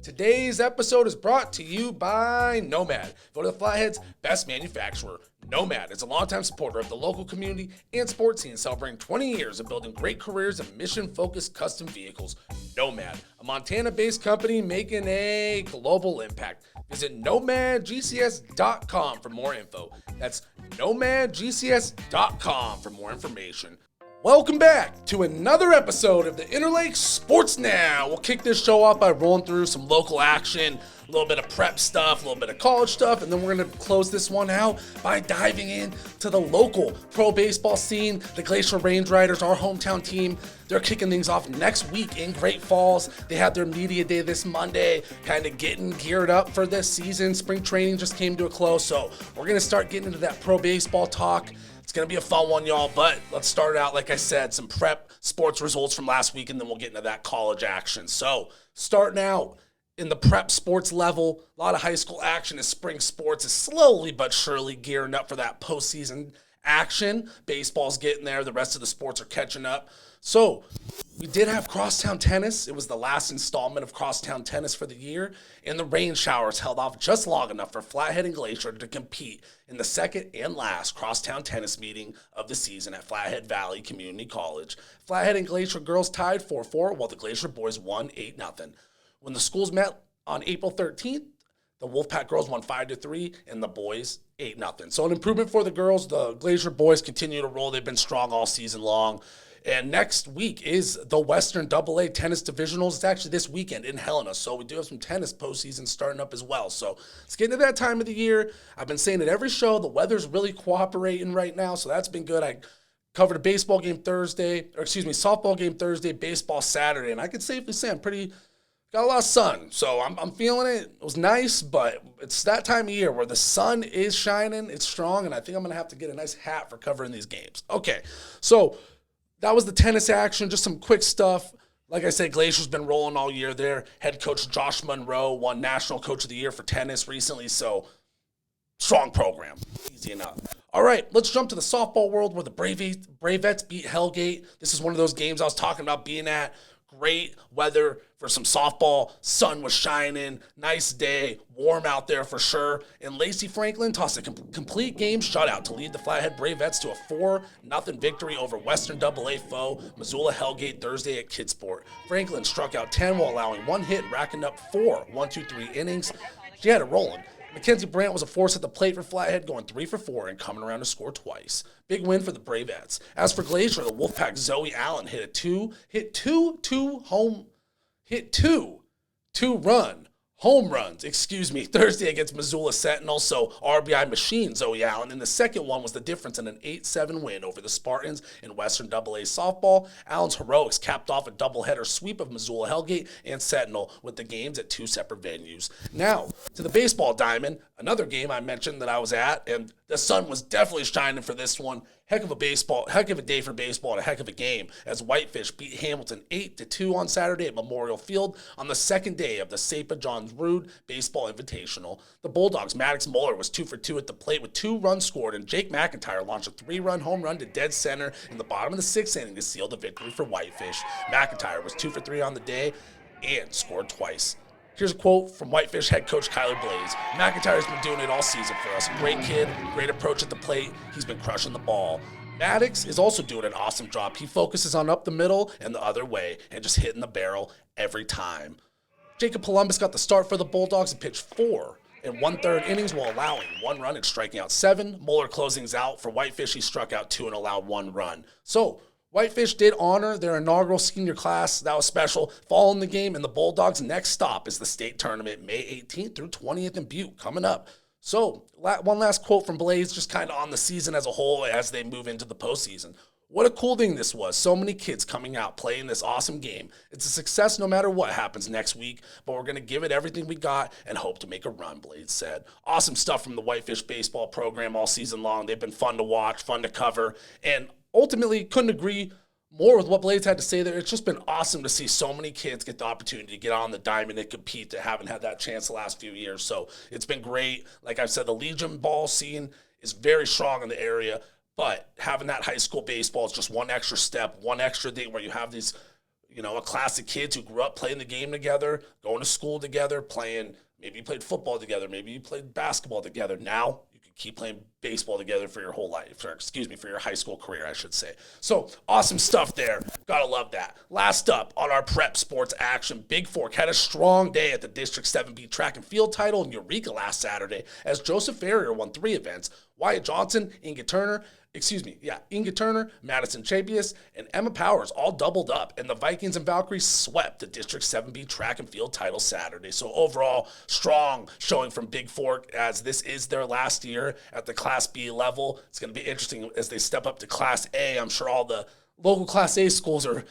Today's episode is brought to you by Nomad, voted the Flathead's best manufacturer. Nomad is a longtime supporter of the local community and sports scene, celebrating 20 years of building great careers in mission-focused custom vehicles. Nomad, a Montana-based company making a global impact. Visit nomadgcs.com for more info. That's nomadgcs.com for more information. Welcome back to another episode of the Interlake Sports Now. We'll kick this show off by rolling through some local action, a little bit of prep stuff, a little bit of college stuff, and then we're going to close this one out by diving into the local pro baseball scene. The Glacier Range Riders, our hometown team, they're kicking things off next week in Great Falls. They had their media day this Monday, kind of getting geared up for this season. Spring training just came to a close, so we're going to start getting into that pro baseball talk. It's going to be a fun one, y'all, but let's start out, like I said, some prep sports results from last week, and then we'll get into that college action. So, starting out in the prep sports level, a lot of high school action as spring sports is slowly but surely gearing up for that postseason action. Baseball's getting there. The rest of the sports are catching up. So, we did have Crosstown tennis. It was the last installment of Crosstown tennis for the year, and the rain showers held off just long enough for Flathead and Glacier to compete in the second and last Crosstown tennis meeting of the season at Flathead Valley Community College. Flathead and Glacier girls tied 4-4, while the Glacier boys won 8-0. When the schools met on April 13th, the Wolfpack girls won 5-3, and the boys 8-0. So an improvement for the girls. The Glacier boys continue to roll. They've been strong all season long. And next week is the Western AA Tennis Divisionals. It's actually this weekend in Helena, so we do have some tennis postseason starting up as well. So let's get into that time of the year. I've been saying it every show. The weather's really cooperating right now, so that's been good. I covered a softball game Thursday, baseball Saturday, and I can safely say got a lot of sun, so I'm feeling it. It was nice, but it's that time of year where the sun is shining, it's strong, and I think I'm going to have to get a nice hat for covering these games. Okay, so that was the tennis action, just some quick stuff. Like I said, Glacier's been rolling all year there. Head coach Josh Monroe won National Coach of the Year for tennis recently, so strong program. Easy enough. All right, let's jump to the softball world where the Bravettes beat Hellgate. This is one of those games I was talking about being at. Great weather for some softball. Sun was shining. Nice day. Warm out there for sure. And Lacey Franklin tossed a complete game shutout to lead the Flathead Bravettes to a 4-0 victory over Western AA foe Missoula Hellgate Thursday at Kidsport. Franklin struck out 10 while allowing one hit and racking up 4 1-2-3 innings. She had it rolling. Mackenzie Brandt was a force at the plate for Flathead, going 3 for 4 and coming around to score twice. Big win for the Bravettes. As for Glacier, the Wolfpack Zoe Allen hit two home runs, Thursday against Missoula Sentinel. So RBI machine Zoe Allen. And the second one was the difference in an 8-7 win over the Spartans in Western AA softball. Allen's heroics capped off a doubleheader sweep of Missoula Hellgate and Sentinel with the games at 2 separate venues. Now, to the baseball diamond, another game I mentioned that I was at, and the sun was definitely shining for this one. Heck of a day for baseball and a heck of a game as Whitefish beat Hamilton 8-2 on Saturday at Memorial Field on the second day of the SAPA Johns Rude Baseball Invitational. The Bulldogs' Maddox Muller was 2 for 2 at the plate with 2 runs scored, and Jake McIntyre launched a 3-run home run to dead center in the bottom of the 6th inning to seal the victory for Whitefish. McIntyre was 2 for 3 on the day and scored twice. Here's a quote from Whitefish head coach Kyler Blaze. McIntyre's been doing it all season for us. Great kid, great approach at the plate. He's been crushing the ball. Maddox is also doing an awesome job. He focuses on up the middle and the other way and just hitting the barrel every time. Jacob Columbus got the start for the Bulldogs and pitched 4 1/3 innings while allowing 1 run and striking out 7. Muller closings out for Whitefish. He struck out 2 and allowed 1 run. So Whitefish did honor their inaugural senior class. That was special. Following the game, and the Bulldogs' next stop is the state tournament, May 18th through 20th in Butte, coming up. So, one last quote from Blaze, just kind of on the season as a whole as they move into the postseason. What a cool thing this was. So many kids coming out, playing this awesome game. It's a success no matter what happens next week, but we're going to give it everything we got and hope to make a run, Blaze said. Awesome stuff from the Whitefish baseball program all season long. They've been fun to watch, fun to cover, and ultimately couldn't agree more with what Blaze had to say there. It's just been awesome to see so many kids get the opportunity to get on the diamond and compete that haven't had that chance the last few years. So it's been great. Like I've said, the Legion ball scene is very strong in the area, but having that high school baseball is just one extra step, one extra thing where you have these a class of kids who grew up playing the game together, going to school together, maybe you played football together, maybe you played basketball together. Now you can keep playing baseball together for your whole life, for your high school career, I should say. So awesome stuff there. Gotta love that. Last up on our prep sports action, Big Fork had a strong day at the District 7B track and field title in Eureka last Saturday as Joseph Ferrier won 3 events. Wyatt Johnson, Inga Turner, Madison Chapius, and Emma Powers all doubled up, and the Vikings and Valkyries swept the District 7B track and field title Saturday. So overall, strong showing from Big Fork as this is their last year at the Class B level. It's going to be interesting as they step up to Class A. I'm sure all the local Class A schools are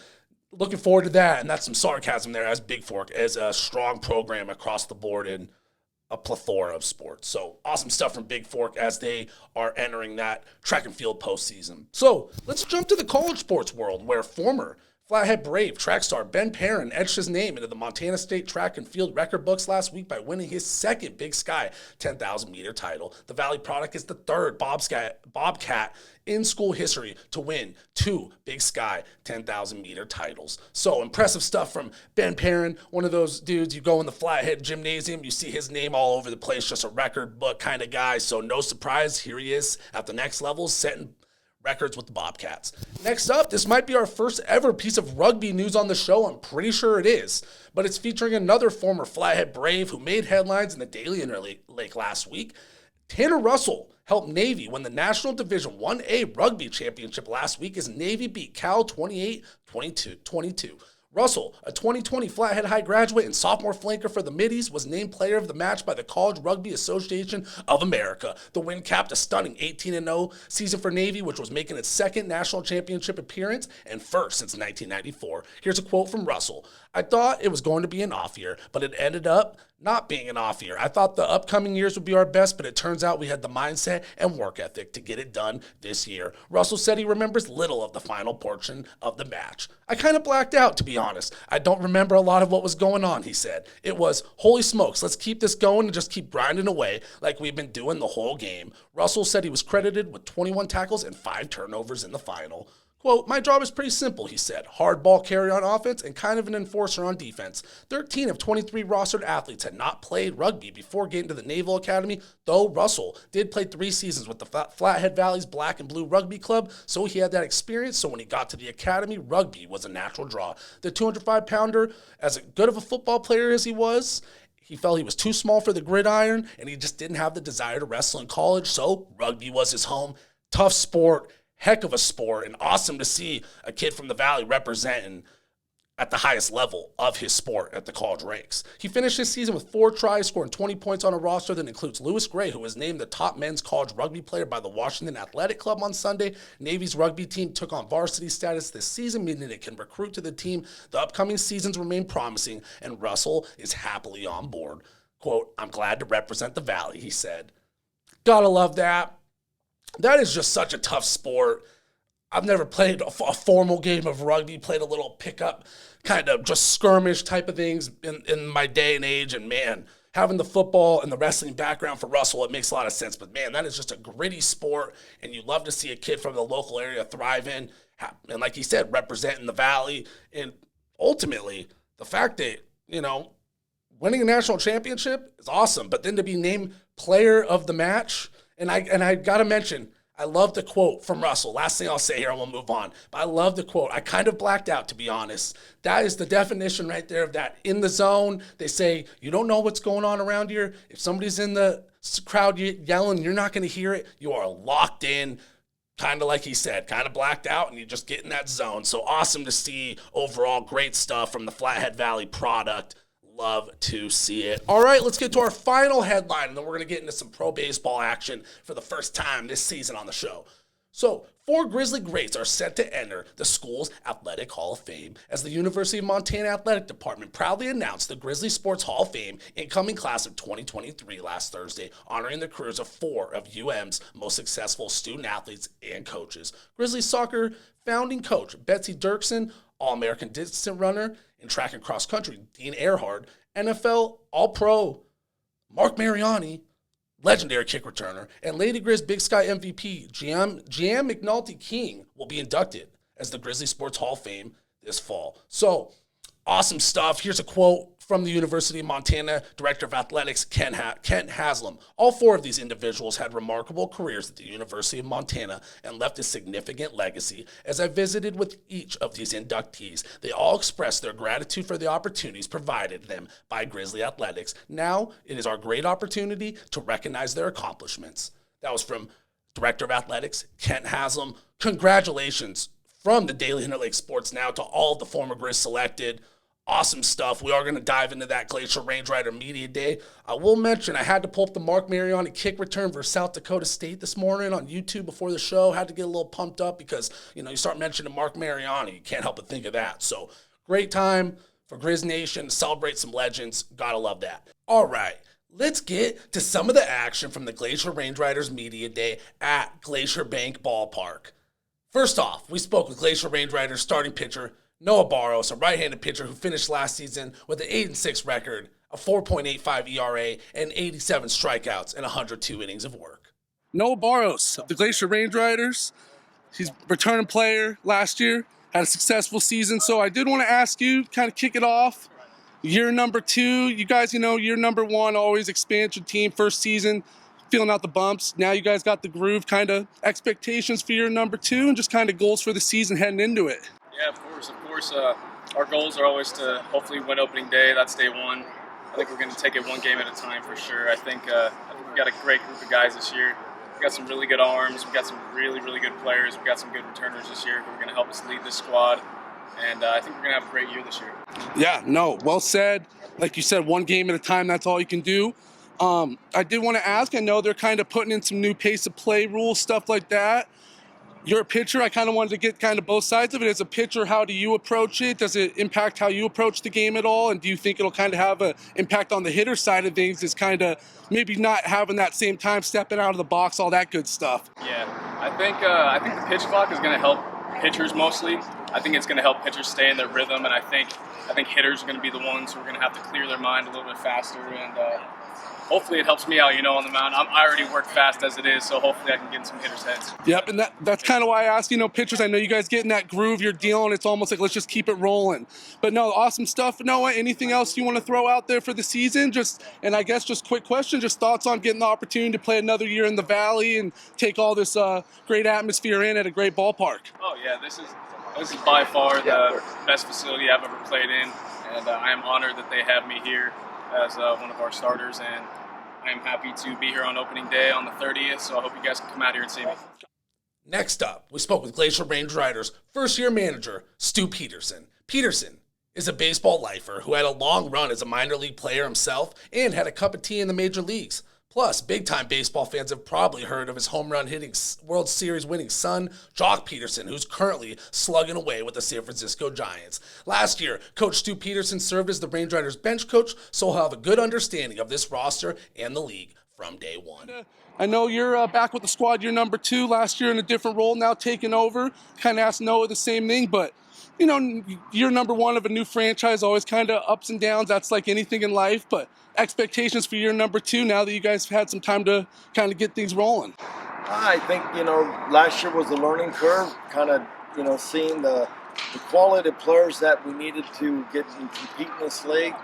looking forward to that, and that's some sarcasm there, as Big Fork is a strong program across the board in a plethora of sports. So awesome stuff from Big Fork as they are entering that track and field postseason. So let's jump to the college sports world, where former Flathead Brave track star Ben Perrin etched his name into the Montana State track and field record books last week by winning his second Big Sky 10,000-meter title. The Valley product is the third Bobcat in school history to win 2 Big Sky 10,000-meter titles. So impressive stuff from Ben Perrin, one of those dudes, you go in the Flathead gymnasium, you see his name all over the place, just a record book kind of guy. So no surprise, here he is at the next level, setting records with the Bobcats. Next up, this might be our first ever piece of rugby news on the show. I'm pretty sure it is, but it's featuring another former Flathead Brave who made headlines in the Daily Interlake last week. Tanner Russell helped Navy win the National Division 1A Rugby Championship last week as Navy beat Cal 28-22. Russell, a 2020 Flathead High graduate and sophomore flanker for the Middies, was named player of the match by the College Rugby Association of America. The win capped a stunning 18-0 season for Navy, which was making its second national championship appearance and first since 1994. Here's a quote from Russell. "I thought it was going to be an off year, but it ended up not being an off year. I thought the upcoming years would be our best, but it turns out we had the mindset and work ethic to get it done this year." Russell said he remembers little of the final portion of the match. "I kind of blacked out, to be honest. I don't remember a lot of what was going on," he said. "It was, holy smokes, let's keep this going and just keep grinding away like we've been doing the whole game." Russell said he was credited with 21 tackles and 5 turnovers in the final. Quote, "My job is pretty simple," he said. "Hard ball carrier on offense and kind of an enforcer on defense." 13 of 23 rostered athletes had not played rugby before getting to the Naval Academy, though Russell did play 3 seasons with the Flathead Valley's Black and Blue Rugby Club, so he had that experience. So when he got to the academy, rugby was a natural draw. The 205-pounder, as good of a football player as he was, he felt he was too small for the gridiron, and he just didn't have the desire to wrestle in college, so rugby was his home. Tough sport. Heck of a sport, and awesome to see a kid from the Valley representing at the highest level of his sport at the college ranks. He finished his season with 4 tries, scoring 20 points on a roster that includes Lewis Gray, who was named the top men's college rugby player by the Washington Athletic Club on Sunday. Navy's rugby team took on varsity status this season, meaning it can recruit to the team. The upcoming seasons remain promising, and Russell is happily on board. Quote, "I'm glad to represent the Valley," he said. Gotta love that. That is just such a tough sport. I've never played a formal game of rugby, played a little pickup, kind of just skirmish type of things in my day and age. And man, having the football and the wrestling background for Russell, it makes a lot of sense. But man, that is just a gritty sport, and you love to see a kid from the local area thrive in. And like he said, representing the Valley. And ultimately, the fact that, winning a national championship is awesome. But then to be named player of the match, and I got to mention, I love the quote from Russell. Last thing I'll say here, and we'll move on. But I love the quote. I kind of blacked out, to be honest. That is the definition right there of that. In the zone, they say, you don't know what's going on around here. If somebody's in the crowd yelling, you're not going to hear it. You are locked in, kind of like he said, kind of blacked out, and you just get in that zone. So awesome to see. Overall, great stuff from the Flathead Valley product. Love to see it. All right, let's get to our final headline, and then we're going to get into some pro baseball action for the first time this season on the show. So, 4 Grizzly greats are set to enter the school's Athletic Hall of Fame as the University of Montana Athletic Department proudly announced the Grizzly Sports Hall of Fame incoming class of 2023 last Thursday, honoring the careers of 4 of UM's most successful student athletes and coaches. Grizzly soccer founding coach Betsy Dirksen, All-American distance runner in track and cross country Dean Earhart, NFL All-Pro Mark Mariani, legendary kick returner, and Lady Grizz Big Sky MVP Giam McNulty King will be inducted as the Grizzly Sports Hall of Fame this fall. So, awesome stuff. Here's a quote from the University of Montana Director of Athletics, Kent Haslam. All 4 of these individuals had remarkable careers at the University of Montana and left a significant legacy. As I visited with each of these inductees, they all expressed their gratitude for the opportunities provided them by Grizzly Athletics. Now, it is our great opportunity to recognize their accomplishments. That was from Director of Athletics, Kent Haslam. Congratulations from the Daily Interlake Sports Now to all of the former Grizz selected. Awesome stuff. We are going to dive into that Glacier Range Rider Media Day. I will mention I had to pull up the Mark Mariani kick return versus South Dakota State this morning on YouTube before the show. Had to get a little pumped up because, you start mentioning Mark Mariani. You can't help but think of that. So, great time for Grizz Nation to celebrate some legends. Gotta love that. All right. Let's get to some of the action from the Glacier Range Riders Media Day at Glacier Bank Ballpark. First off, we spoke with Glacier Range Riders starting pitcher Noah Barros, a right-handed pitcher who finished last season with an 8-6 record, a 4.85 ERA, and 87 strikeouts and 102 innings of work. Noah Barros of the Glacier Range Riders. He's a returning player last year, had a successful season. So I did want to ask you, kind of kick it off. Year number 2, you guys, year number 1, always expansion team, first season, feeling out the bumps. Now you guys got the groove, kind of expectations for year number 2 and just kind of goals for the season heading into it. Yeah, of course. Our goals are always to hopefully win opening day. That's day 1. I think we're going to take it one game at a time for sure. I think we've got a great group of guys this year. We've got some really good arms. We've got some really, really good players. We've got some good returners this year who are going to help us lead this squad. And I think we're going to have a great year this year. Yeah, no, well said. Like you said, one game at a time, that's all you can do. I did want to ask, I know they're kind of putting in some new pace of play rules, stuff like that. You're a pitcher. I kind of wanted to get kind of both sides of it. As a pitcher, how do you approach it? Does it impact how you approach the game at all? And do you think it'll kind of have an impact on the hitter side of things? Is kind of maybe not having that same time stepping out of the box, all that good stuff. Yeah, I think the pitch clock is going to help pitchers mostly. I think it's going to help pitchers stay in their rhythm, and I think hitters are going to be the ones who are going to have to clear their mind a little bit faster. And hopefully it helps me out, on the mound. I already work fast as it is, so hopefully I can get in some hitters' heads. Yep, and that's kind of why I asked, pitchers. I know you guys get in that groove you're dealing. It's almost like let's just keep it rolling. But no, awesome stuff. Noah, anything else you want to throw out there for the season? And I guess just quick question, just thoughts on getting the opportunity to play another year in the Valley and take all this great atmosphere in at a great ballpark. Oh, yeah, this is by far the best facility I've ever played in, and I am honored that they have me here as one of our starters, and I am happy to be here on opening day on the 30th, so I hope you guys can come out here and see me. Next up, we spoke with Glacier Range Riders first-year manager Stu Pederson. Pederson is a baseball lifer who had a long run as a minor league player himself and had a cup of tea in the major leagues. Plus, big-time baseball fans have probably heard of his home run hitting World Series winning son, Jock Pederson, who's currently slugging away with the San Francisco Giants. Last year, Coach Stu Pederson served as the Range Riders bench coach, so he'll have a good understanding of this roster and the league from day 1. I know you're back with the squad, you're number 2 last year in a different role, now taking over. Kind of asked Noah the same thing, but you're number 1 of a new franchise, always kind of ups and downs. That's like anything in life, but expectations for year number 2 now that you guys have had some time to kind of get things rolling. I think, last year was a learning curve, kind of, seeing the quality of players that we needed to get and compete in this league.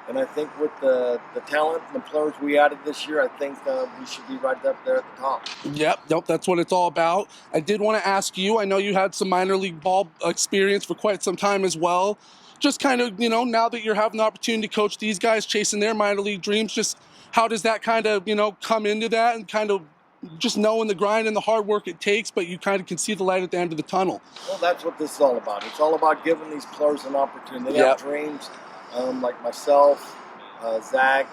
And I think with the talent and the players we added this year, I think we should be right up there at the top. Yep, that's what it's all about. I did want to ask you, I know you had some minor league ball experience for quite some time as well. Just kind of, now that you're having the opportunity to coach these guys chasing their minor league dreams, just how does that kind of, come into that and kind of just knowing the grind and the hard work it takes, but you kind of can see the light at the end of the tunnel? Well, that's what this is all about. It's all about giving these players an opportunity. They have dreams, like myself, Zach,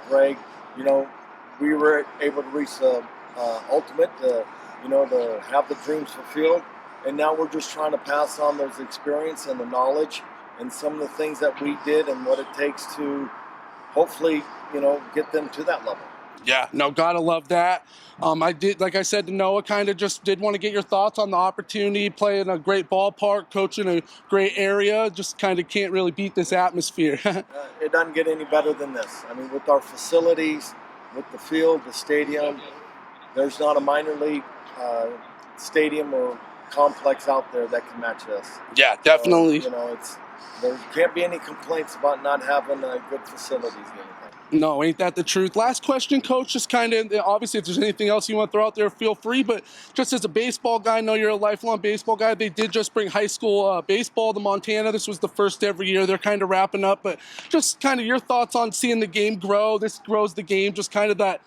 Greg. We were able to reach the ultimate, to have the dreams fulfilled. And now we're just trying to pass on those experience and the knowledge and some of the things that we did and what it takes to hopefully, get them to that level. Yeah, no, gotta love that. I did, like I said to Noah, kind of just did want to get your thoughts on the opportunity, playing a great ballpark, coaching a great area. Just kind of can't really beat this atmosphere. It doesn't get any better than this. I mean, with our facilities, with the field, the stadium, there's not a minor league stadium or complex out there that can match us. Yeah, definitely. There can't be any complaints about not having good facilities and anything. No, ain't that the truth? Last question, Coach. Just kind of, obviously, if there's anything else you want to throw out there, feel free. But just as a baseball guy, I know you're a lifelong baseball guy. They did just bring high school baseball to Montana. This was the first every year. They're kind of wrapping up. But just kind of your thoughts on seeing the game grow. This grows the game. Just kind of that,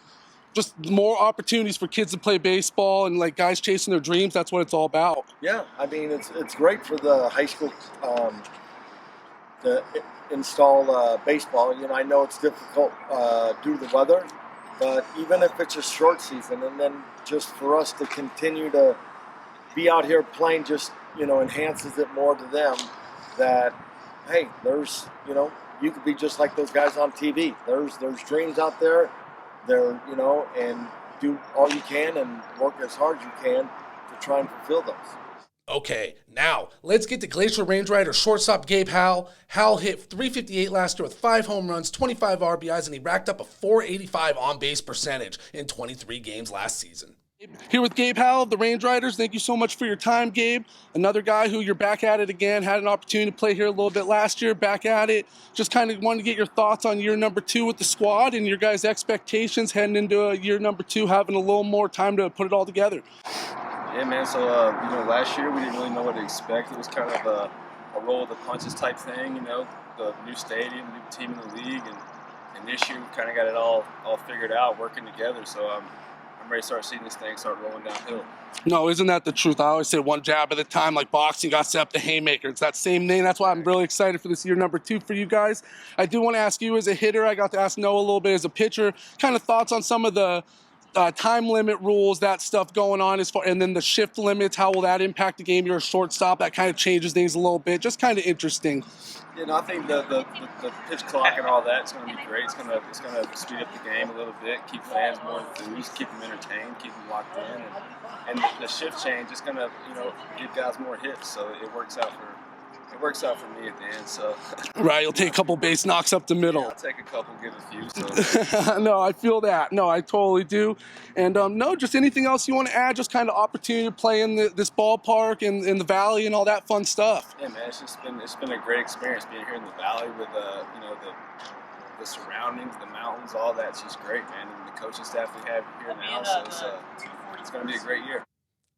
just more opportunities for kids to play baseball and like guys chasing their dreams. That's what it's all about. Yeah, I mean, it's great for the high school to install baseball. I know it's difficult due to the weather, but even if it's a short season, and then just for us to continue to be out here playing just, enhances it more to them that, hey, there's, you could be just like those guys on TV. There's dreams out there. And do all you can and work as hard as you can to try and fulfill those. Okay, now let's get to Glacier Range Riders shortstop Gabe Howell. Howell hit .358 last year with 5 home runs, 25 RBIs, and he racked up a .485 on-base percentage in 23 games last season. Here with Gabe Howell of the Range Riders. Thank you so much for your time, Gabe. Another guy who you're back at it again, had an opportunity to play here a little bit last year, back at it. Just kind of wanted to get your thoughts on year number 2 with the squad and your guys' expectations heading into year number 2, having a little more time to put it all together. Yeah, man. So, last year we didn't really know what to expect. It was kind of a roll of the punches type thing, the new stadium, new team in the league. And this year we kind of got it all figured out, working together. So I'm ready to start seeing this thing start rolling downhill. No, isn't that the truth? I always say one jab at a time, like boxing got set up the haymaker. It's that same thing. That's why I'm really excited for this year number 2 for you guys. I do want to ask you as a hitter, I got to ask Noah a little bit as a pitcher, kind of thoughts on some of the time limit rules, that stuff going on and then the shift limits, how will that impact the game? You're a shortstop, that kind of changes things a little bit. Just kind of interesting. I think the pitch clock and all that is going to be great. It's going to speed up the game a little bit, keep fans more enthused, keep them entertained, keep them locked in, and the shift change is going to give guys more hits. So it works out for me at the end. So right, you'll take a couple base knocks up the middle. Yeah, I'll take a couple, give a few. So no, I feel that. No, I totally do. And no, just anything else you want to add? Just kind of opportunity to play in this ballpark and in the valley and all that fun stuff. Yeah, man, it's been a great experience being here in the valley with the surroundings, the mountains, all that's just great, man. And the coaching staff we have here now, so it's going to be a great year.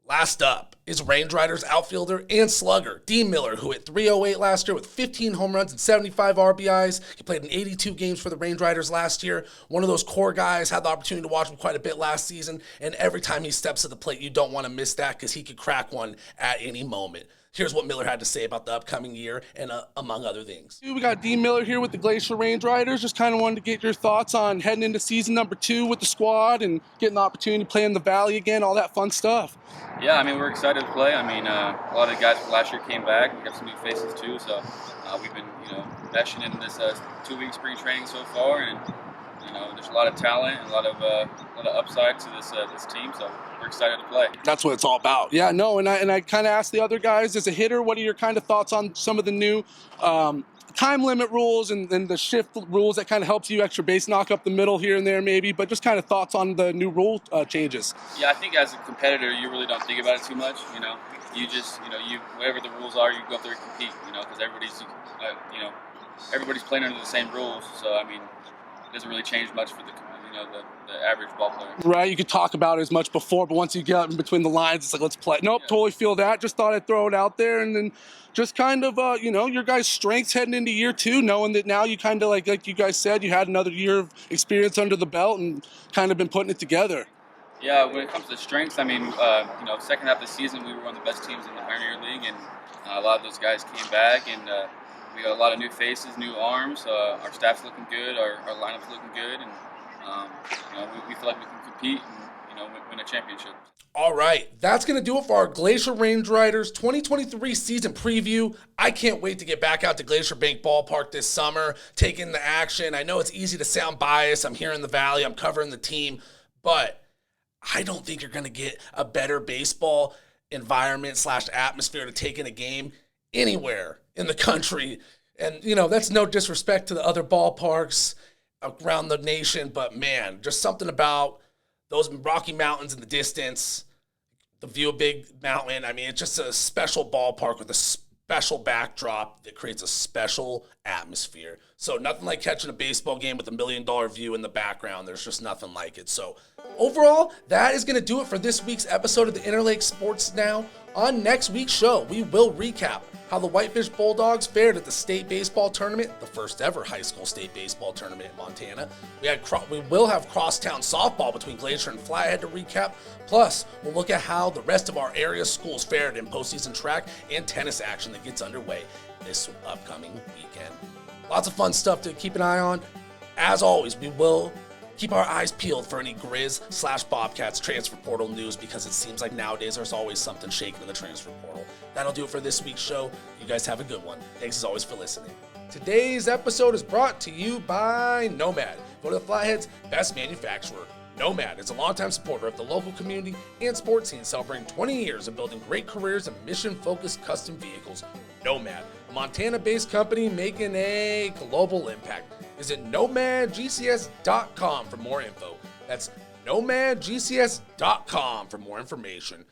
Last up is Range Riders outfielder and slugger Dean Miller, who hit .308 last year with 15 home runs and 75 RBIs. He played in 82 games for the Range Riders last year. One of those core guys, had the opportunity to watch him quite a bit last season, and every time he steps to the plate, you don't want to miss that because he could crack one at any moment. Here's what Miller had to say about the upcoming year and among other things. We got Dean Miller here with the Glacier Range Riders. Just kind of wanted to get your thoughts on heading into season number 2 with the squad and getting the opportunity to play in the valley again, all that fun stuff. Yeah, we're excited to play. A lot of the guys from last year came back. We got some new faces too, so we've been, meshing in this 2-week spring training so far, and there's a lot of talent and a lot of upside to this team. So we're excited to play. That's what it's all about. Yeah, no, and I kind of asked the other guys as a hitter, what are your kind of thoughts on some of the new time limit rules and the shift rules that kind of helps you extra base knock up the middle here and there maybe, but just kind of thoughts on the new rule changes. Yeah, I think as a competitor, you really don't think about it too much. You just, whatever the rules are, you go up there and compete. Because everybody's playing under the same rules. So it doesn't really change much for the average ball player. Right, you could talk about it as much before, but once you get in between the lines, it's like, let's play. Nope, yeah. Totally feel that. Just thought I'd throw it out there, and then just kind of, your guys' strengths heading into year 2, knowing that now you kind of, like you guys said, you had another year of experience under the belt and kind of been putting it together. Yeah, when it comes to strengths, second half of the season, we were one of the best teams in the Pioneer League, and a lot of those guys came back, and we got a lot of new faces, new arms. Our staff's looking good, our lineup's looking good, and we feel like we can compete and win a championship. All right, that's going to do it for our Glacier Range Riders 2023 season preview. I can't wait to get back out to Glacier Bank Ballpark this summer, taking the action. I know it's easy to sound biased. I'm here in the Valley. I'm covering the team. But I don't think you're going to get a better baseball environment / atmosphere to take in a game anywhere in the country. And, that's no disrespect to the other ballparks around the nation. But, man, just something about those Rocky Mountains in the distance, the view of Big Mountain. I mean, it's just a special ballpark with a special backdrop that creates a special atmosphere. So nothing like catching a baseball game with $1 million view in the background. There's just nothing like it. So overall, that is going to do it for this week's episode of the Interlake Sports Now. On next week's show, we will recap how the Whitefish Bulldogs fared at the state baseball tournament, the first ever high school state baseball tournament in Montana. We will have crosstown softball between Glacier and Flathead to recap. Plus, we'll look at how the rest of our area schools fared in postseason track and tennis action that gets underway this upcoming weekend. Lots of fun stuff to keep an eye on. As always, we will keep our eyes peeled for any Grizz/Bobcats transfer portal news, because it seems like nowadays there's always something shaking in the transfer portal. That'll do it for this week's show. You guys have a good one. Thanks as always for listening. Today's episode is brought to you by Nomad. Go to the Flathead's best manufacturer. Nomad is a longtime supporter of the local community and sports scene, celebrating 20 years of building great careers in mission-focused custom vehicles. Nomad, a Montana-based company making a global impact. Visit nomadgcs.com for more info. That's nomadgcs.com for more information.